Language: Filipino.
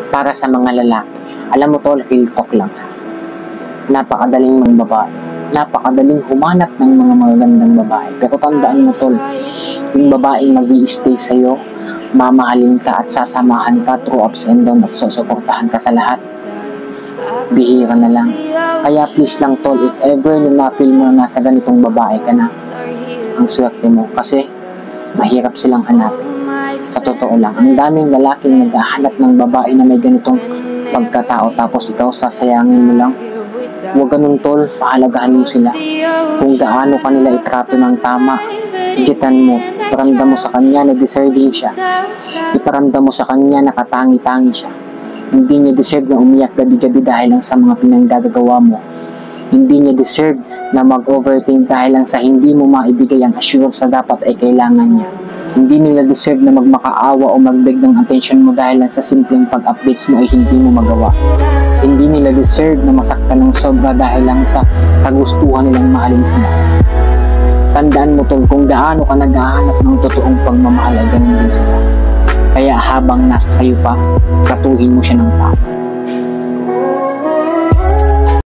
para sa mga lalaki. Alam mo tol, real talk lang. Napakadaling magbabae. Napakadaling humanap ng mga magagandang babae. Pero tandaan mo tol, yung babaeng mag-i-stay sa'yo, mamahalin ka at sasamahan ka through ups and downs at susuportahan ka sa lahat, bihira na lang. Kaya please lang tol, if ever na na-feel mo na nasa ganitong babae ka na, ang swerte mo kasi mahirap silang hanapin. Sa totoo lang, ang daming lalaking naghahanap ng babae na may ganitong pagkatao tapos ikaw sasayangin mo lang. Huwag ganun tol, pahalagahan mo sila. Kung gaano kanila itrato ng tama, igitan mo, iparamdam mo sa kanya na deserving siya. Iparamdam mo sa kanya na katangi-tangi siya. Hindi niya deserve na umiyak gabi-gabi dahil lang sa mga pinanggagawa mo. Hindi niya deserve na mag-overthink dahil lang sa hindi mo maibigay ang assurance na dapat ay kailangan niya. Hindi nila deserve na magmakaawa o magbeg ng attention mo dahil lang sa simpleng pag-updates mo ay hindi mo magawa. Hindi nila deserve na masaktan ng sobra dahil lang sa kagustuhan nilang mahalin sila. Tandaan mo tol, kung gaano ka naghahanap ng totoong pagmamahal ay ganun din sila. Kaya habang nasa sayo pa, tratuhin mo siya ng tama.